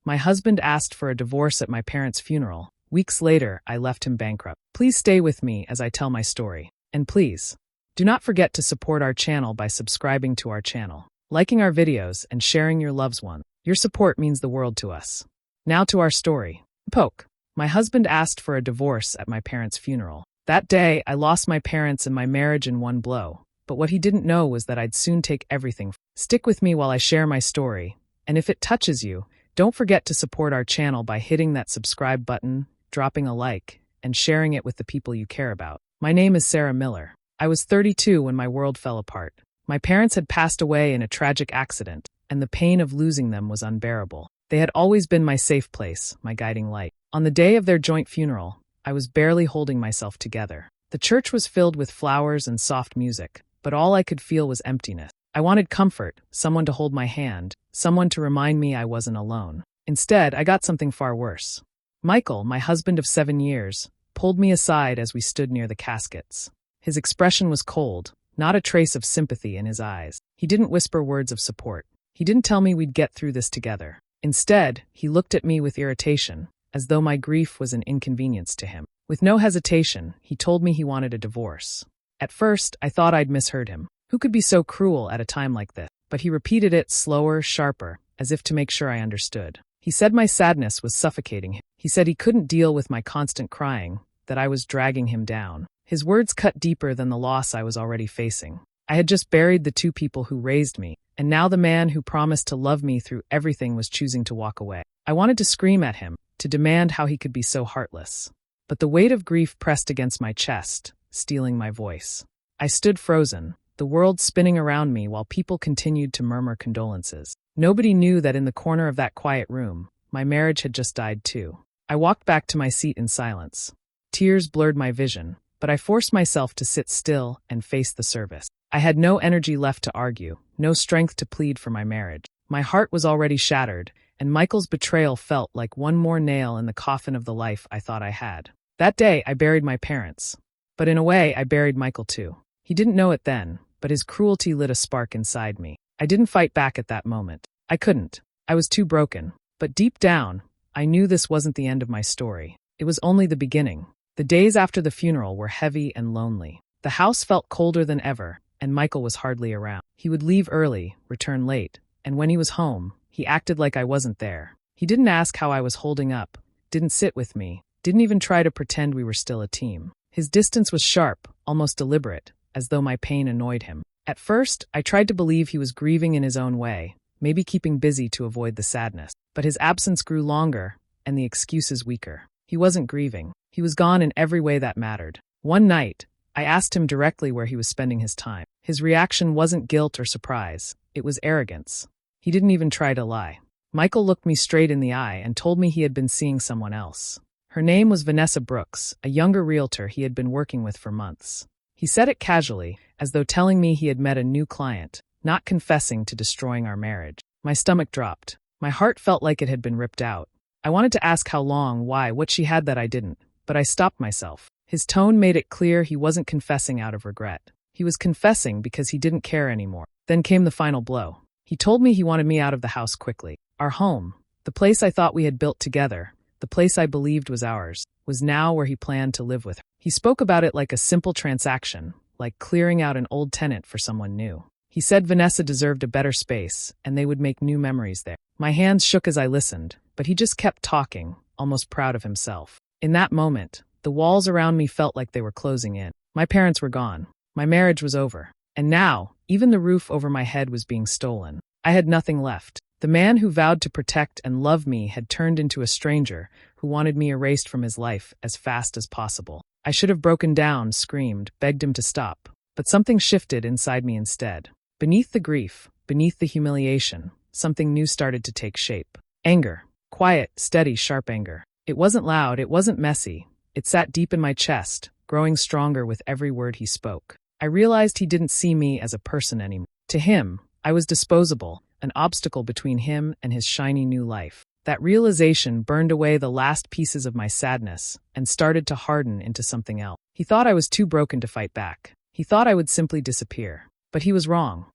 My husband asked for a divorce at my parents' funeral. Weeks later, I left him bankrupt. Please stay with me as I tell my story. And please, do not forget to support our channel by subscribing to our channel, liking our videos, and sharing your loved ones. Your support means the world to us. Now to our story. Poke. My husband asked for a divorce at my parents' funeral. That day, I lost my parents and my marriage in one blow. But what he didn't know was that I'd soon take everything. Stick with me while I share my story. And if it touches you, don't forget to support our channel by hitting that subscribe button, dropping a like, and sharing it with the people you care about. My name is Sarah Miller. I was 32 when my world fell apart. My parents had passed away in a tragic accident, and the pain of losing them was unbearable. They had always been my safe place, my guiding light. On the day of their joint funeral, I was barely holding myself together. The church was filled with flowers and soft music, but all I could feel was emptiness. I wanted comfort, someone to hold my hand, someone to remind me I wasn't alone. Instead, I got something far worse. Michael, my husband of 7 years, pulled me aside as we stood near the caskets. His expression was cold, not a trace of sympathy in his eyes. He didn't whisper words of support. He didn't tell me we'd get through this together. Instead, he looked at me with irritation, as though my grief was an inconvenience to him. With no hesitation, he told me he wanted a divorce. At first, I thought I'd misheard him. Who could be so cruel at a time like this? But he repeated it slower, sharper, as if to make sure I understood. He said my sadness was suffocating him. He said he couldn't deal with my constant crying, that I was dragging him down. His words cut deeper than the loss I was already facing. I had just buried the two people who raised me, and now the man who promised to love me through everything was choosing to walk away. I wanted to scream at him, to demand how he could be so heartless. But the weight of grief pressed against my chest, stealing my voice. I stood frozen, the world spinning around me while people continued to murmur condolences. Nobody knew that in the corner of that quiet room, my marriage had just died too. I walked back to my seat in silence. Tears blurred my vision, but I forced myself to sit still and face the service. I had no energy left to argue, no strength to plead for my marriage. My heart was already shattered, and Michael's betrayal felt like one more nail in the coffin of the life I thought I had. That day, I buried my parents. But in a way, I buried Michael too. He didn't know it then, but his cruelty lit a spark inside me. I didn't fight back at that moment. I couldn't. I was too broken. But deep down, I knew this wasn't the end of my story. It was only the beginning. The days after the funeral were heavy and lonely. The house felt colder than ever, and Michael was hardly around. He would leave early, return late, and when he was home, he acted like I wasn't there. He didn't ask how I was holding up, didn't sit with me, didn't even try to pretend we were still a team. His distance was sharp, almost deliberate, as though my pain annoyed him. At first, I tried to believe he was grieving in his own way, maybe keeping busy to avoid the sadness. But his absence grew longer, and the excuses weaker. He wasn't grieving. He was gone in every way that mattered. One night, I asked him directly where he was spending his time. His reaction wasn't guilt or surprise. It was arrogance. He didn't even try to lie. Michael looked me straight in the eye and told me he had been seeing someone else. Her name was Vanessa Brooks, a younger realtor he had been working with for months. He said it casually, as though telling me he had met a new client, not confessing to destroying our marriage. My stomach dropped. My heart felt like it had been ripped out. I wanted to ask how long, why, what she had that I didn't, but I stopped myself. His tone made it clear he wasn't confessing out of regret. He was confessing because he didn't care anymore. Then came the final blow. He told me he wanted me out of the house quickly. Our home, the place I thought we had built together, the place I believed was ours, was now where he planned to live with her. He spoke about it like a simple transaction, like clearing out an old tenant for someone new. He said Vanessa deserved a better space, and they would make new memories there. My hands shook as I listened, but he just kept talking, almost proud of himself. In that moment, the walls around me felt like they were closing in. My parents were gone. My marriage was over. And now, even the roof over my head was being stolen. I had nothing left. The man who vowed to protect and love me had turned into a stranger who wanted me erased from his life as fast as possible. I should have broken down, screamed, begged him to stop. But something shifted inside me instead. Beneath the grief, beneath the humiliation, something new started to take shape. Anger. Quiet, steady, sharp anger. It wasn't loud, it wasn't messy. It sat deep in my chest, growing stronger with every word he spoke. I realized he didn't see me as a person anymore. To him, I was disposable, an obstacle between him and his shiny new life. That realization burned away the last pieces of my sadness and started to harden into something else. He thought I was too broken to fight back. He thought I would simply disappear. But he was wrong.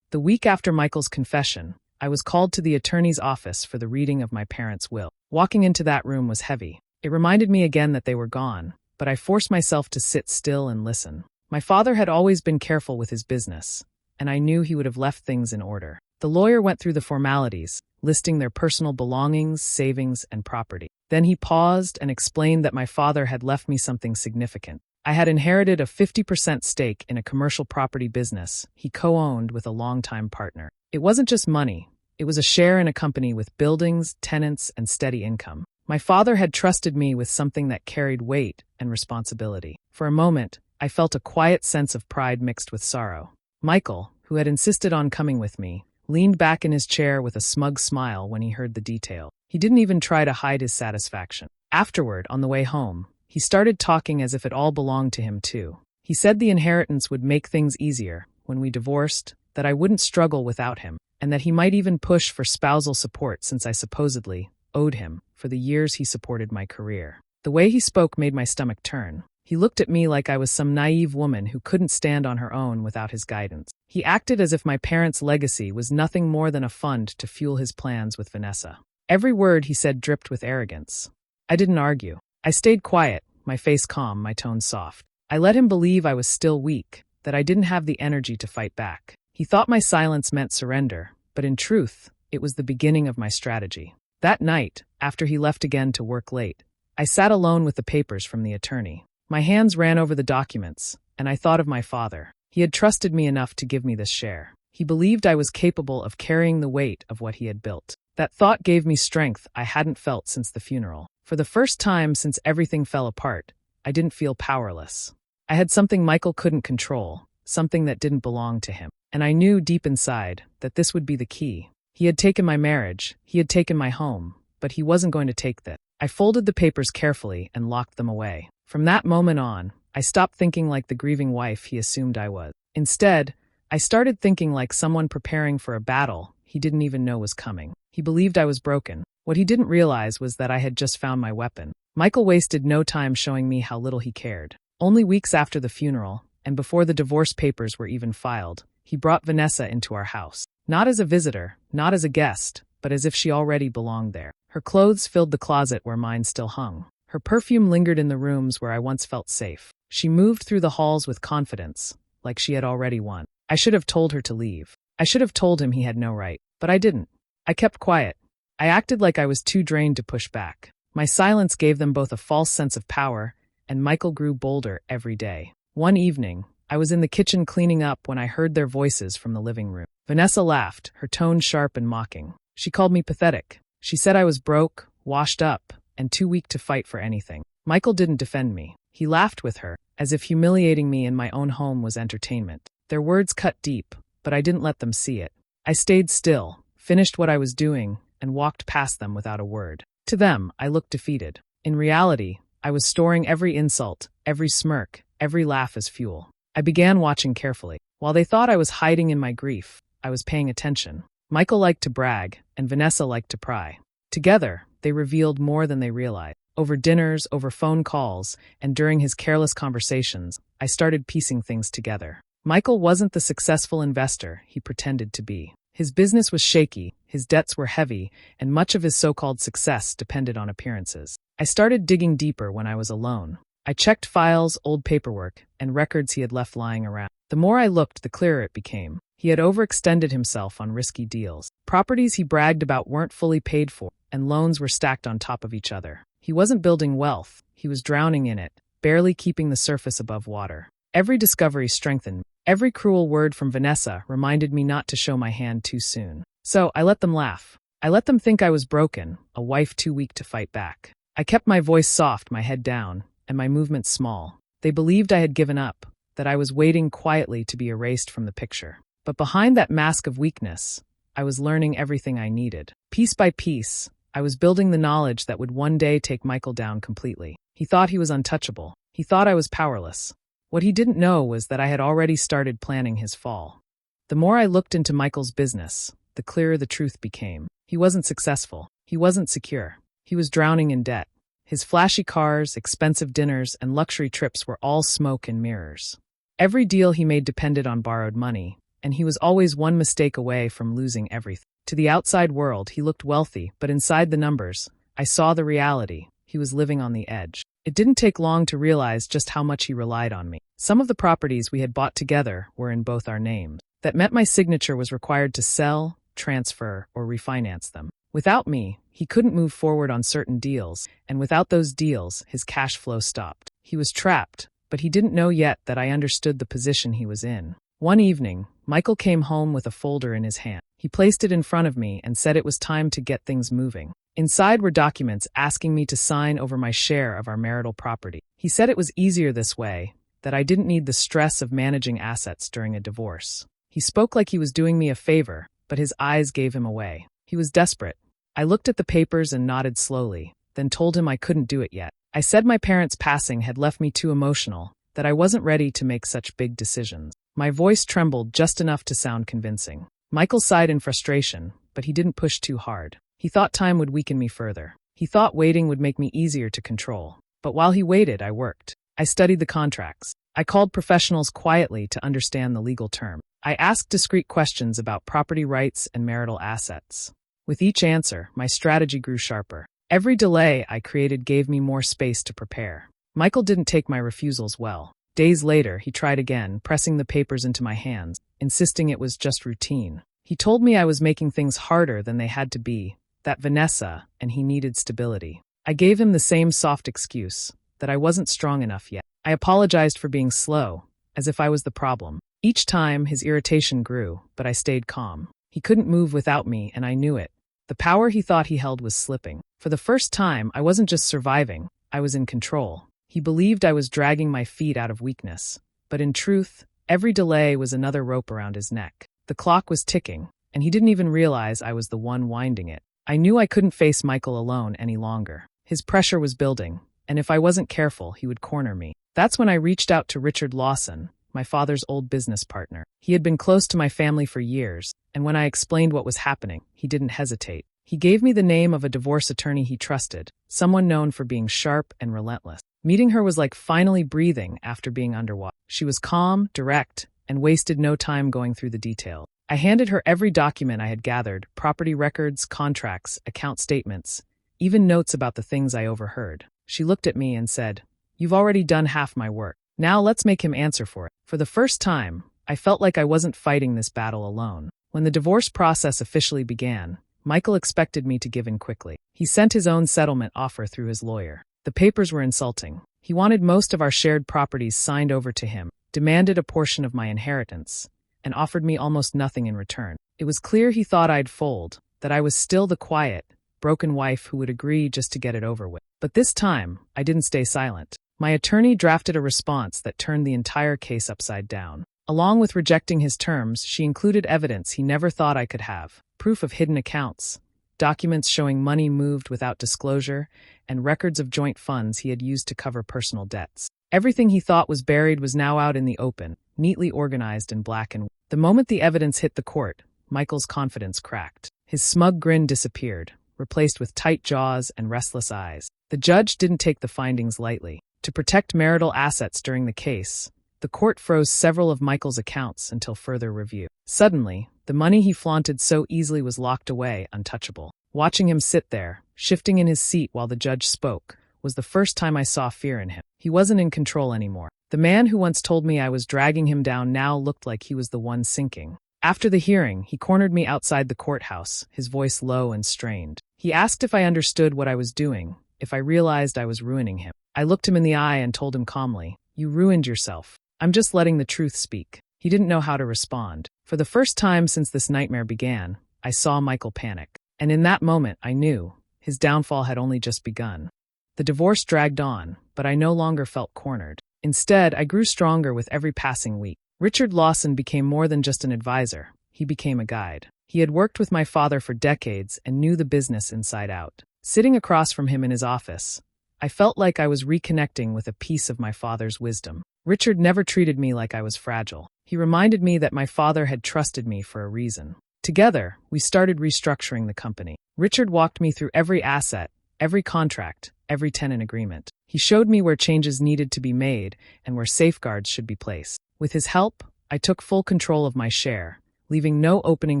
The week after Michael's confession, I was called to the attorney's office for the reading of my parents' will. Walking into that room was heavy. It reminded me again that they were gone, but I forced myself to sit still and listen. My father had always been careful with his business, and I knew he would have left things in order. The lawyer went through the formalities, listing their personal belongings, savings, and property. Then he paused and explained that my father had left me something significant. I had inherited a 50% stake in a commercial property business he co-owned with a longtime partner. It wasn't just money. It was a share in a company with buildings, tenants, and steady income. My father had trusted me with something that carried weight and responsibility. For a moment, I felt a quiet sense of pride mixed with sorrow. Michael, who had insisted on coming with me, leaned back in his chair with a smug smile when he heard the detail. He didn't even try to hide his satisfaction. Afterward, on the way home, he started talking as if it all belonged to him too. He said the inheritance would make things easier when we divorced, that I wouldn't struggle without him, and that he might even push for spousal support since I supposedly owed him for the years he supported my career. The way he spoke made my stomach turn. He looked at me like I was some naive woman who couldn't stand on her own without his guidance. He acted as if my parents' legacy was nothing more than a fund to fuel his plans with Vanessa. Every word he said dripped with arrogance. I didn't argue. I stayed quiet, my face calm, my tone soft. I let him believe I was still weak, that I didn't have the energy to fight back. He thought my silence meant surrender, but in truth, it was the beginning of my strategy. That night, after he left again to work late, I sat alone with the papers from the attorney. My hands ran over the documents, and I thought of my father. He had trusted me enough to give me this share. He believed I was capable of carrying the weight of what he had built. That thought gave me strength I hadn't felt since the funeral. For the first time since everything fell apart, I didn't feel powerless. I had something Michael couldn't control, something that didn't belong to him. And I knew deep inside that this would be the key. He had taken my marriage, he had taken my home, but he wasn't going to take that. I folded the papers carefully and locked them away. From that moment on, I stopped thinking like the grieving wife he assumed I was. Instead, I started thinking like someone preparing for a battle he didn't even know was coming. He believed I was broken. What he didn't realize was that I had just found my weapon. Michael wasted no time showing me how little he cared. Only weeks after the funeral, and before the divorce papers were even filed, he brought Vanessa into our house. Not as a visitor, not as a guest, but as if she already belonged there. Her clothes filled the closet where mine still hung. Her perfume lingered in the rooms where I once felt safe. She moved through the halls with confidence, like she had already won. I should have told her to leave. I should have told him he had no right, but I didn't. I kept quiet. I acted like I was too drained to push back. My silence gave them both a false sense of power, and Michael grew bolder every day. One evening, I was in the kitchen cleaning up when I heard their voices from the living room. Vanessa laughed, her tone sharp and mocking. She called me pathetic. She said I was broke, washed up, and too weak to fight for anything. Michael didn't defend me. He laughed with her, as if humiliating me in my own home was entertainment. Their words cut deep, but I didn't let them see it. I stayed still, finished what I was doing, and walked past them without a word. To them, I looked defeated. In reality, I was storing every insult, every smirk, every laugh as fuel. I began watching carefully. While they thought I was hiding in my grief, I was paying attention. Michael liked to brag, and Vanessa liked to pry. Together, they revealed more than they realized. Over dinners, over phone calls, and during his careless conversations, I started piecing things together. Michael wasn't the successful investor he pretended to be. His business was shaky, his debts were heavy, and much of his so-called success depended on appearances. I started digging deeper when I was alone. I checked files, old paperwork, and records he had left lying around. The more I looked, the clearer it became. He had overextended himself on risky deals. Properties he bragged about weren't fully paid for, and loans were stacked on top of each other. He wasn't building wealth, he was drowning in it, barely keeping the surface above water. Every discovery strengthened me. Every cruel word from Vanessa reminded me not to show my hand too soon. So I let them laugh. I let them think I was broken, a wife too weak to fight back. I kept my voice soft, my head down, and my movements small. They believed I had given up, that I was waiting quietly to be erased from the picture. But behind that mask of weakness, I was learning everything I needed. Piece by piece, I was building the knowledge that would one day take Michael down completely. He thought he was untouchable. He thought I was powerless. What he didn't know was that I had already started planning his fall. The more I looked into Michael's business, the clearer the truth became. He wasn't successful. He wasn't secure. He was drowning in debt. His flashy cars, expensive dinners, and luxury trips were all smoke and mirrors. Every deal he made depended on borrowed money, and he was always one mistake away from losing everything. To the outside world, he looked wealthy, but inside the numbers, I saw the reality. He was living on the edge. It didn't take long to realize just how much he relied on me. Some of the properties we had bought together were in both our names. That meant my signature was required to sell, transfer, or refinance them. Without me, he couldn't move forward on certain deals, and without those deals, his cash flow stopped. He was trapped, but he didn't know yet that I understood the position he was in. One evening, Michael came home with a folder in his hand. He placed it in front of me and said it was time to get things moving. Inside were documents asking me to sign over my share of our marital property. He said it was easier this way, that I didn't need the stress of managing assets during a divorce. He spoke like he was doing me a favor, but his eyes gave him away. He was desperate. I looked at the papers and nodded slowly, then told him I couldn't do it yet. I said my parents' passing had left me too emotional, that I wasn't ready to make such big decisions. My voice trembled just enough to sound convincing. Michael sighed in frustration, but he didn't push too hard. He thought time would weaken me further. He thought waiting would make me easier to control. But while he waited, I worked. I studied the contracts. I called professionals quietly to understand the legal term. I asked discreet questions about property rights and marital assets. With each answer, my strategy grew sharper. Every delay I created gave me more space to prepare. Michael didn't take my refusals well. Days later, he tried again, pressing the papers into my hands, insisting it was just routine. He told me I was making things harder than they had to be, that Vanessa and he needed stability. I gave him the same soft excuse, that I wasn't strong enough yet. I apologized for being slow, as if I was the problem. Each time, his irritation grew, but I stayed calm. He couldn't move without me, and I knew it. The power he thought he held was slipping. For the first time, I wasn't just surviving, I was in control. He believed I was dragging my feet out of weakness, but in truth, every delay was another rope around his neck. The clock was ticking, and he didn't even realize I was the one winding it. I knew I couldn't face Michael alone any longer. His pressure was building, and if I wasn't careful, he would corner me. That's when I reached out to Richard Lawson, my father's old business partner. He had been close to my family for years, and when I explained what was happening, he didn't hesitate. He gave me the name of a divorce attorney he trusted, someone known for being sharp and relentless. Meeting her was like finally breathing after being underwater. She was calm, direct, and wasted no time going through the details. I handed her every document I had gathered, property records, contracts, account statements, even notes about the things I overheard. She looked at me and said, "You've already done half my work. Now let's make him answer for it." For the first time, I felt like I wasn't fighting this battle alone. When the divorce process officially began, Michael expected me to give in quickly. He sent his own settlement offer through his lawyer. The papers were insulting. He wanted most of our shared properties signed over to him, demanded a portion of my inheritance, and offered me almost nothing in return. It was clear he thought I'd fold, that I was still the quiet, broken wife who would agree just to get it over with. But this time, I didn't stay silent. My attorney drafted a response that turned the entire case upside down. Along with rejecting his terms, she included evidence he never thought I could have, proof of hidden accounts, documents showing money moved without disclosure, and records of joint funds he had used to cover personal debts. Everything he thought was buried was now out in the open, neatly organized in black and white. The moment the evidence hit the court, Michael's confidence cracked. His smug grin disappeared, replaced with tight jaws and restless eyes. The judge didn't take the findings lightly. To protect marital assets during the case, the court froze several of Michael's accounts until further review. Suddenly, the money he flaunted so easily was locked away, untouchable. Watching him sit there, shifting in his seat while the judge spoke, was the first time I saw fear in him. He wasn't in control anymore. The man who once told me I was dragging him down now looked like he was the one sinking. After the hearing, he cornered me outside the courthouse, his voice low and strained. He asked if I understood what I was doing, if I realized I was ruining him. I looked him in the eye and told him calmly, "You ruined yourself. I'm just letting the truth speak." He didn't know how to respond. For the first time since this nightmare began, I saw Michael panic. And in that moment, I knew his downfall had only just begun. The divorce dragged on, but I no longer felt cornered. Instead, I grew stronger with every passing week. Richard Lawson became more than just an advisor. He became a guide. He had worked with my father for decades and knew the business inside out. Sitting across from him in his office, I felt like I was reconnecting with a piece of my father's wisdom. Richard never treated me like I was fragile. He reminded me that my father had trusted me for a reason. Together, we started restructuring the company. Richard walked me through every asset, every contract, every tenant agreement. He showed me where changes needed to be made and where safeguards should be placed. With his help, I took full control of my share, leaving no opening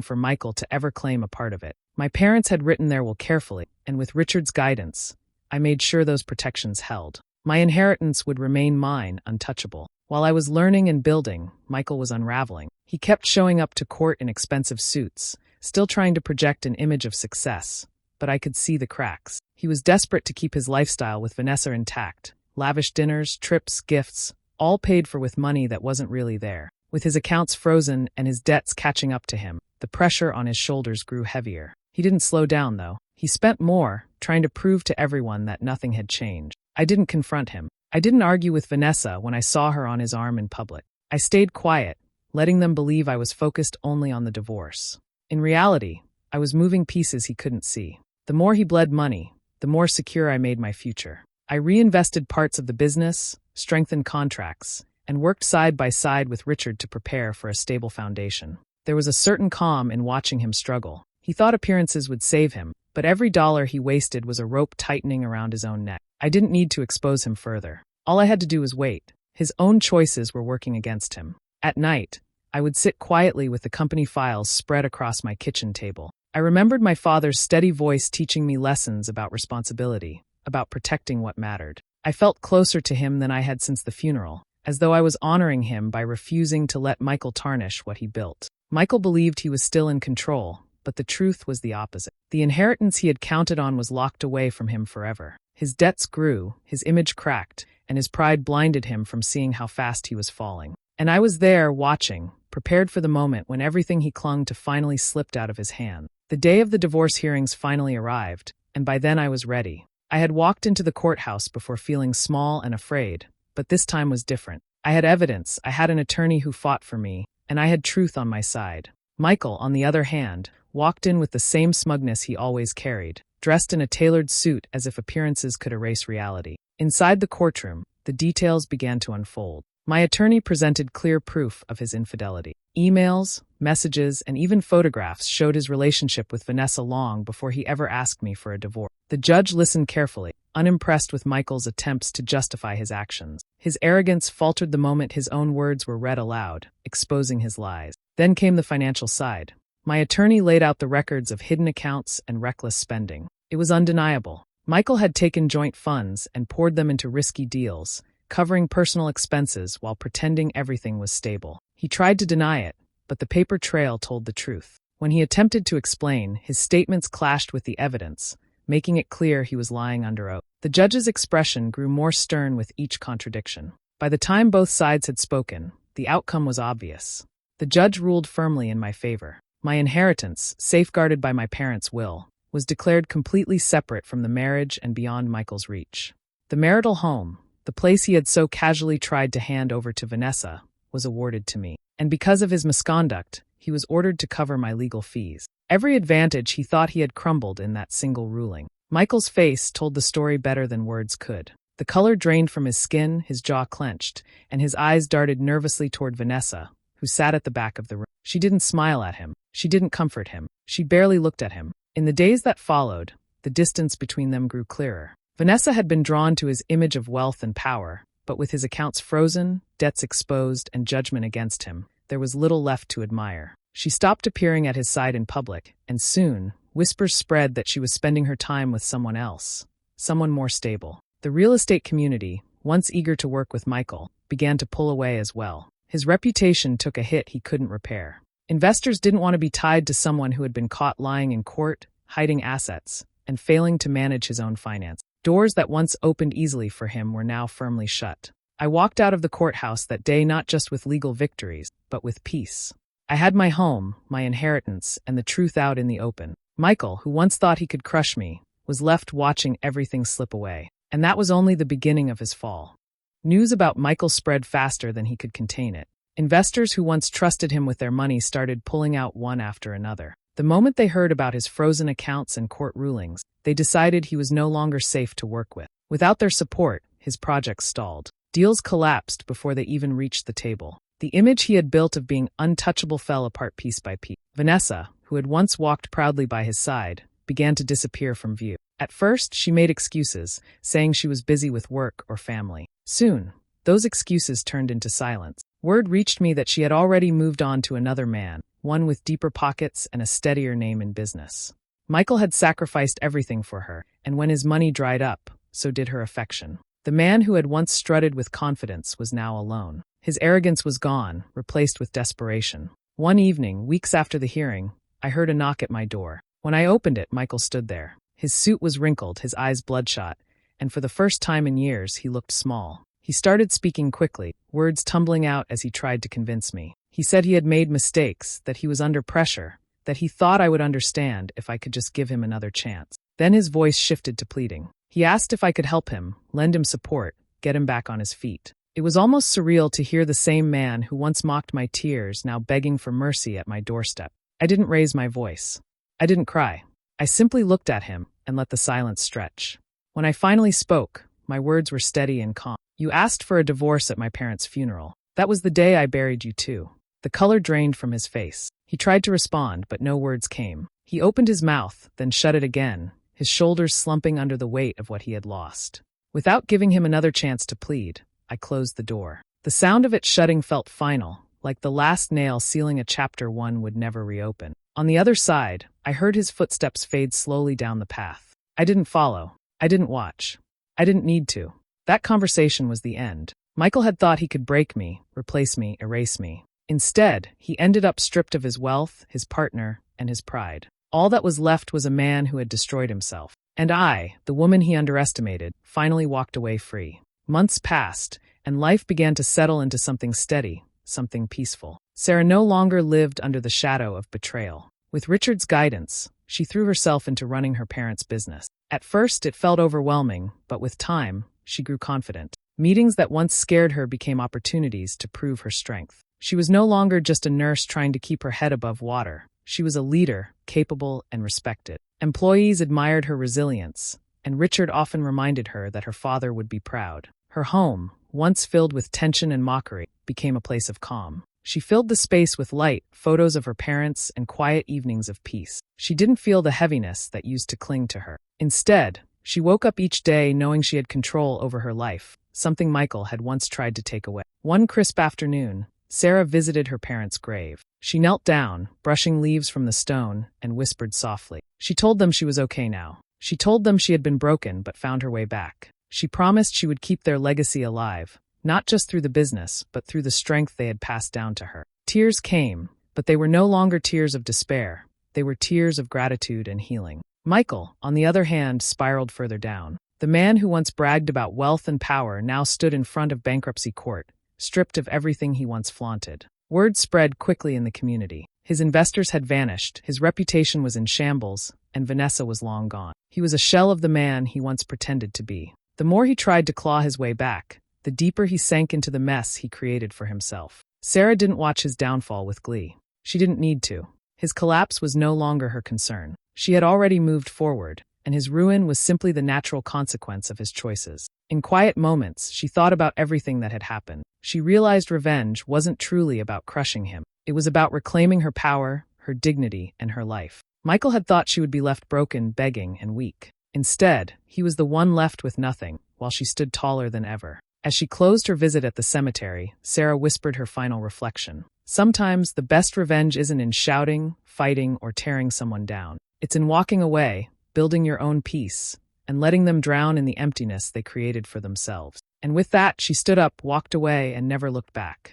for Michael to ever claim a part of it. My parents had written their will carefully, and with Richard's guidance, I made sure those protections held. My inheritance would remain mine, untouchable. While I was learning and building, Michael was unraveling. He kept showing up to court in expensive suits, still trying to project an image of success, but I could see the cracks. He was desperate to keep his lifestyle with Vanessa intact. Lavish dinners, trips, gifts, all paid for with money that wasn't really there. With his accounts frozen and his debts catching up to him, the pressure on his shoulders grew heavier. He didn't slow down, though. He spent more, trying to prove to everyone that nothing had changed. I didn't confront him. I didn't argue with Vanessa when I saw her on his arm in public. I stayed quiet, letting them believe I was focused only on the divorce. In reality, I was moving pieces he couldn't see. The more he bled money, the more secure I made my future. I reinvested parts of the business, strengthened contracts, and worked side by side with Richard to prepare for a stable foundation. There was a certain calm in watching him struggle. He thought appearances would save him, but every dollar he wasted was a rope tightening around his own neck. I didn't need to expose him further. All I had to do was wait. His own choices were working against him. At night, I would sit quietly with the company files spread across my kitchen table. I remembered my father's steady voice teaching me lessons about responsibility, about protecting what mattered. I felt closer to him than I had since the funeral, as though I was honoring him by refusing to let Michael tarnish what he built. Michael believed he was still in control, but the truth was the opposite. The inheritance he had counted on was locked away from him forever. His debts grew, his image cracked, and his pride blinded him from seeing how fast he was falling. And I was there, watching, prepared for the moment when everything he clung to finally slipped out of his hand. The day of the divorce hearings finally arrived, and by then I was ready. I had walked into the courthouse before feeling small and afraid, but this time was different. I had evidence, I had an attorney who fought for me, and I had truth on my side. Michael, on the other hand, walked in with the same smugness he always carried, dressed in a tailored suit as if appearances could erase reality. Inside the courtroom, the details began to unfold. My attorney presented clear proof of his infidelity. Emails, messages, and even photographs showed his relationship with Vanessa long before he ever asked me for a divorce. The judge listened carefully, unimpressed with Michael's attempts to justify his actions. His arrogance faltered the moment his own words were read aloud, exposing his lies. Then came the financial side. My attorney laid out the records of hidden accounts and reckless spending. It was undeniable. Michael had taken joint funds and poured them into risky deals, covering personal expenses while pretending everything was stable. He tried to deny it, but the paper trail told the truth. When he attempted to explain, his statements clashed with the evidence, making it clear he was lying under oath. The judge's expression grew more stern with each contradiction. By the time both sides had spoken, the outcome was obvious. The judge ruled firmly in my favor. My inheritance, safeguarded by my parents' will, was declared completely separate from the marriage and beyond Michael's reach. The marital home, the place he had so casually tried to hand over to Vanessa, was awarded to me. And because of his misconduct, he was ordered to cover my legal fees. Every advantage he thought he had crumbled in that single ruling. Michael's face told the story better than words could. The color drained from his skin, his jaw clenched, and his eyes darted nervously toward Vanessa, who sat at the back of the room. She didn't smile at him. She didn't comfort him. She barely looked at him. In the days that followed, the distance between them grew clearer. Vanessa had been drawn to his image of wealth and power, but with his accounts frozen, debts exposed, and judgment against him, there was little left to admire. She stopped appearing at his side in public, and soon, whispers spread that she was spending her time with someone else, someone more stable. The real estate community, once eager to work with Michael, began to pull away as well. His reputation took a hit he couldn't repair. Investors didn't want to be tied to someone who had been caught lying in court, hiding assets, and failing to manage his own finance. Doors that once opened easily for him were now firmly shut. I walked out of the courthouse that day not just with legal victories, but with peace. I had my home, my inheritance, and the truth out in the open. Michael, who once thought he could crush me, was left watching everything slip away. And that was only the beginning of his fall. News about Michael spread faster than he could contain it. Investors who once trusted him with their money started pulling out one after another. The moment they heard about his frozen accounts and court rulings, they decided he was no longer safe to work with. Without their support, his projects stalled. Deals collapsed before they even reached the table. The image he had built of being untouchable fell apart piece by piece. Vanessa, who had once walked proudly by his side, began to disappear from view. At first, she made excuses, saying she was busy with work or family. Soon, those excuses turned into silence. Word reached me that she had already moved on to another man, one with deeper pockets and a steadier name in business. Michael had sacrificed everything for her, and when his money dried up, so did her affection. The man who had once strutted with confidence was now alone. His arrogance was gone, replaced with desperation. One evening, weeks after the hearing, I heard a knock at my door. When I opened it, Michael stood there. His suit was wrinkled, his eyes bloodshot, and for the first time in years, he looked small. He started speaking quickly, words tumbling out as he tried to convince me. He said he had made mistakes, that he was under pressure, that he thought I would understand if I could just give him another chance. Then his voice shifted to pleading. He asked if I could help him, lend him support, get him back on his feet. It was almost surreal to hear the same man who once mocked my tears now begging for mercy at my doorstep. I didn't raise my voice. I didn't cry. I simply looked at him and let the silence stretch. When I finally spoke, my words were steady and calm. You asked for a divorce at my parents' funeral. That was the day I buried you too. The color drained from his face. He tried to respond, but no words came. He opened his mouth, then shut it again, his shoulders slumping under the weight of what he had lost. Without giving him another chance to plead, I closed the door. The sound of it shutting felt final, like the last nail sealing a chapter one would never reopen. On the other side, I heard his footsteps fade slowly down the path. I didn't follow. I didn't watch. I didn't need to. That conversation was the end. Michael had thought he could break me, replace me, erase me. Instead, he ended up stripped of his wealth, his partner, and his pride. All that was left was a man who had destroyed himself. And I, the woman he underestimated, finally walked away free. Months passed, and life began to settle into something steady, something peaceful. Sarah no longer lived under the shadow of betrayal. With Richard's guidance, she threw herself into running her parents' business. At first, it felt overwhelming, but with time, she grew confident. Meetings that once scared her became opportunities to prove her strength. She was no longer just a nurse trying to keep her head above water. She was a leader, capable and respected. Employees admired her resilience, and Richard often reminded her that her father would be proud. Her home, once filled with tension and mockery, became a place of calm. She filled the space with light, photos of her parents, and quiet evenings of peace. She didn't feel the heaviness that used to cling to her. Instead, she woke up each day knowing she had control over her life, something Michael had once tried to take away. One crisp afternoon, Sarah visited her parents' grave. She knelt down, brushing leaves from the stone, and whispered softly. She told them she was okay now. She told them she had been broken but found her way back. She promised she would keep their legacy alive, not just through the business, but through the strength they had passed down to her. Tears came, but they were no longer tears of despair. They were tears of gratitude and healing. Michael, on the other hand, spiraled further down. The man who once bragged about wealth and power now stood in front of bankruptcy court, stripped of everything he once flaunted. Word spread quickly in the community. His investors had vanished, his reputation was in shambles, and Vanessa was long gone. He was a shell of the man he once pretended to be. The more he tried to claw his way back, the deeper he sank into the mess he created for himself. Sarah didn't watch his downfall with glee. She didn't need to. His collapse was no longer her concern. She had already moved forward, and his ruin was simply the natural consequence of his choices. In quiet moments, she thought about everything that had happened. She realized revenge wasn't truly about crushing him. It was about reclaiming her power, her dignity, and her life. Michael had thought she would be left broken, begging, and weak. Instead, he was the one left with nothing, while she stood taller than ever. As she closed her visit at the cemetery, Sarah whispered her final reflection. Sometimes the best revenge isn't in shouting, fighting, or tearing someone down. It's in walking away, building your own peace, and letting them drown in the emptiness they created for themselves. And with that, she stood up, walked away, and never looked back.